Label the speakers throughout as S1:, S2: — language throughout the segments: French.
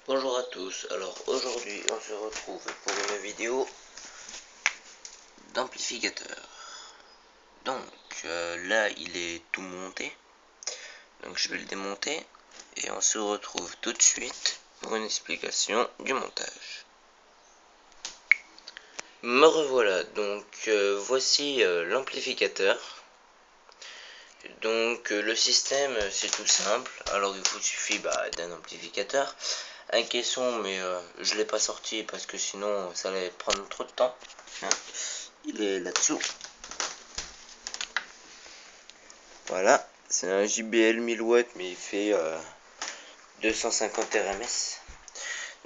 S1: Bonjour à tous, alors aujourd'hui on se retrouve pour une vidéo d'amplificateur. Donc là il est tout monté, donc je vais le démonter et on se retrouve tout de suite pour une explication du montage. Me revoilà, donc voici l'amplificateur. Donc le système c'est tout simple, alors il vous suffit d'un amplificateur, un caisson, mais je l'ai pas sorti parce que sinon ça allait prendre trop de temps. Il est là-dessous. Voilà, c'est un JBL 1000 watts mais il fait 250 RMS.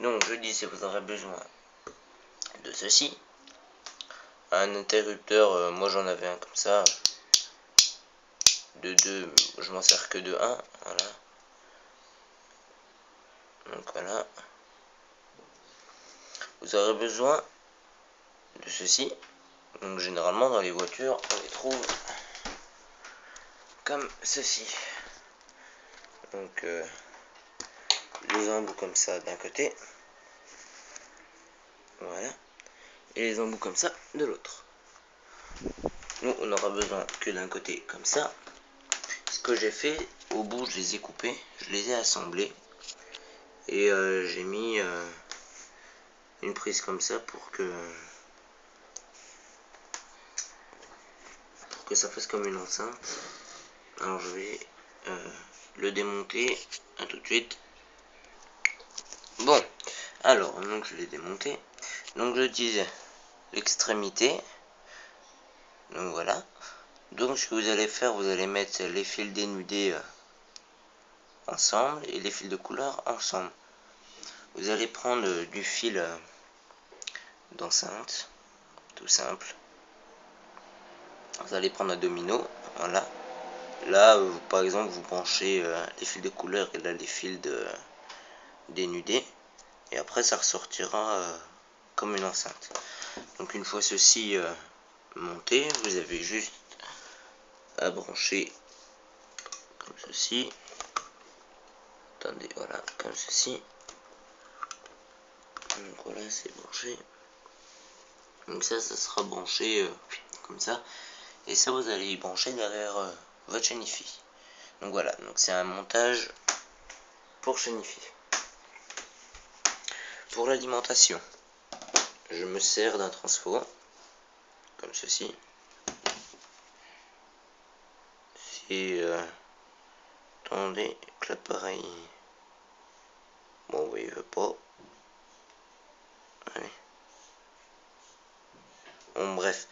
S1: Donc je disais, vous aurez besoin de ceci, un interrupteur, moi j'en avais un comme ça, de 2, je m'en sers que de 1, voilà. Donc voilà. Vous aurez besoin de ceci. Donc généralement dans les voitures on les trouve comme ceci. Donc les embouts comme ça d'un côté, voilà, et les embouts comme ça de l'autre. Nous on aura besoin que d'un côté comme ça. Ce que j'ai fait, au bout je les ai coupés, je les ai assemblés et j'ai mis une prise comme ça pour que ça fasse comme une enceinte. Alors je vais le démonter, à tout de suite. Bon, alors donc je l'ai démonté, donc je disais l'extrémité, donc voilà. Donc ce que vous allez faire, vous allez mettre les fils dénudés ensemble et les fils de couleur ensemble. Vous allez prendre du fil d'enceinte, tout simple. Vous allez prendre un domino, voilà. Là, par exemple, vous branchez les fils de couleur et là les fils dénudés. Et après, ça ressortira comme une enceinte. Donc une fois ceci monté, vous avez juste à brancher comme ceci. Attendez, voilà, comme ceci. Donc voilà, c'est branché. Donc ça sera branché comme ça. Et ça, vous allez y brancher derrière votre chaîne hi-fi. Donc voilà, donc c'est un montage pour chaîne hi-fi. Pour l'alimentation, je me sers d'un transfo, comme ceci. Si, attendez, que l'appareil... Bon, oui, il veut pas. Allez. Bon, bref.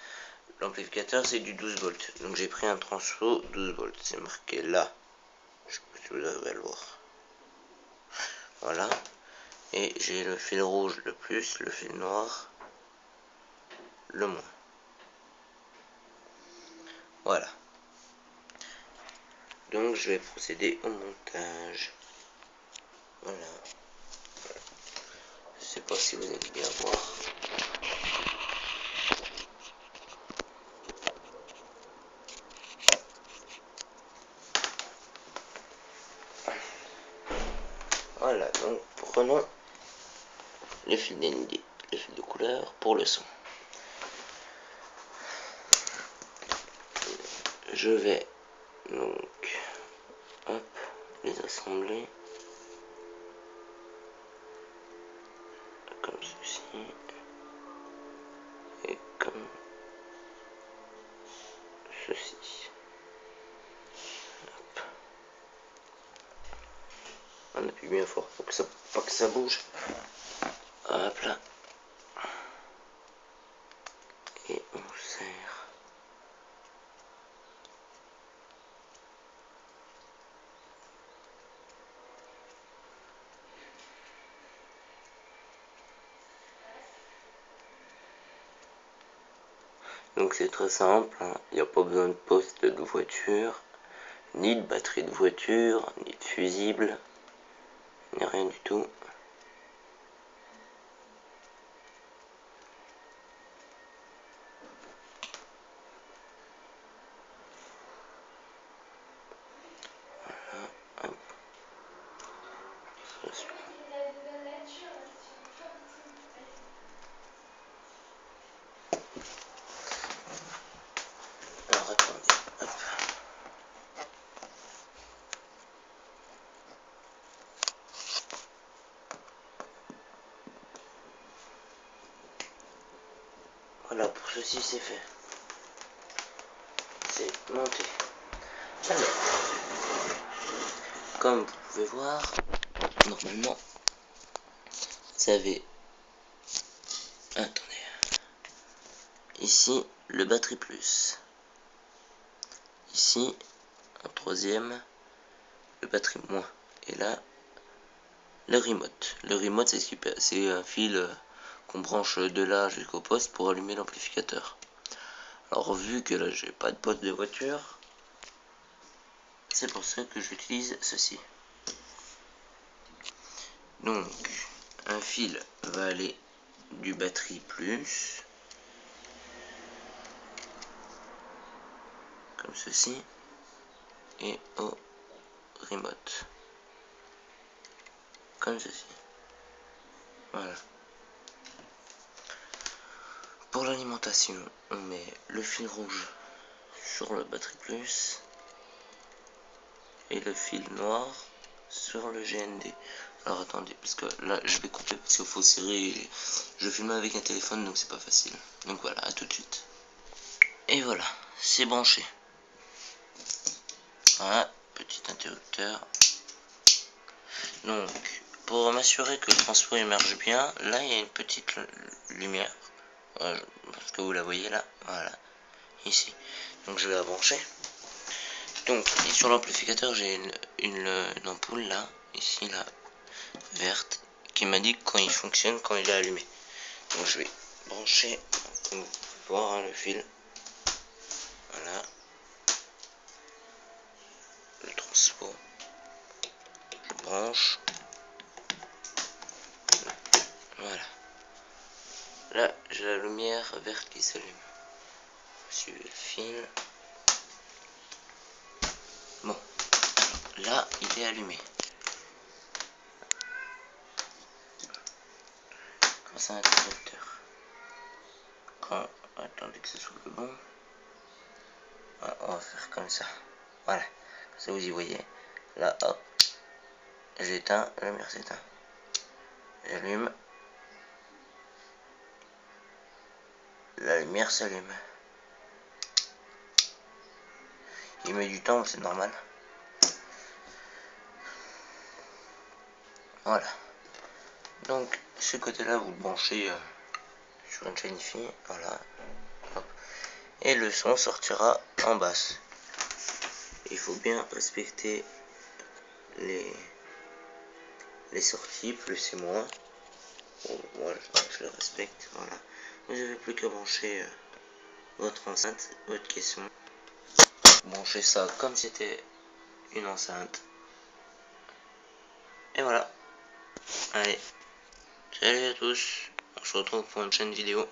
S1: L'amplificateur, c'est du 12 volts. Donc j'ai pris un transfo 12 volts. C'est marqué là. Je sais pas si vous arrivez à le voir. Voilà. Et j'ai le fil rouge le plus, le fil noir le moins. Voilà. Donc je vais procéder au montage. Voilà. Je sais pas si vous allez bien voir. Voilà, donc prenons les fils dénudés, les fils de couleur pour le son. Je vais donc hop, les assembler comme ceci et comme ceci. Hop. On appuie bien fort pour que ça, pas que ça bouge. Hop là. Et on serre. Donc c'est très simple, hein. Il n'y a pas besoin de poste de voiture, ni de batterie de voiture, ni de fusible, ni rien du tout. Voilà, hop. Voilà, pour ceci c'est fait. C'est monté. Alors, comme vous pouvez voir, normalement, vous avez, attendez, ici le batterie plus, ici en troisième le batterie moins, et là le remote. Le remote c'est un fil qu'on branche de là jusqu'au poste pour allumer l'amplificateur. Alors vu que là j'ai pas de poste de voiture, c'est pour ça que j'utilise ceci. Donc un fil va aller du batterie plus, comme ceci, et au remote, comme ceci. Voilà. Pour l'alimentation, on met le fil rouge sur le batterie plus et le fil noir sur le GND. Alors attendez, parce que là je vais couper parce qu'il faut serrer. Je filme avec un téléphone donc c'est pas facile. Donc voilà, à tout de suite. Et voilà, c'est branché. Voilà, petit interrupteur. Donc, pour m'assurer que le transport marche bien, là il y a une petite lumière. Voilà, parce que vous la voyez là, voilà, ici. Donc je vais la brancher. Donc sur l'amplificateur j'ai une ampoule là, ici là, verte, qui m'indique quand il fonctionne, quand il est allumé. Donc je vais brancher, comme vous pouvez voir, hein, le fil. Voilà. Le transport. Je branche. Voilà. Là j'ai la lumière verte qui s'allume. Suivez le fil. Bon. Là il est allumé. Grâce à un interrupteur. Quand. Attendez que ce soit le bon. Voilà, on va faire comme ça. Voilà. Comme ça vous y voyez. Là hop. J'éteins, la lumière s'éteint. J'allume. La lumière s'allume. Il met du temps, c'est normal. Voilà. Donc, ce côté-là, vous le branchez sur une chaîne IFI. Voilà. Hop. Et le son sortira en basse. Il faut bien respecter les sorties, plus et moins. Bon, moi, je le respecte. Voilà. Vous n'avez plus qu'à brancher votre enceinte, votre caisson. Branchez ça comme si c'était une enceinte. Et voilà. Allez. Salut à tous. On se retrouve pour une prochaine vidéo.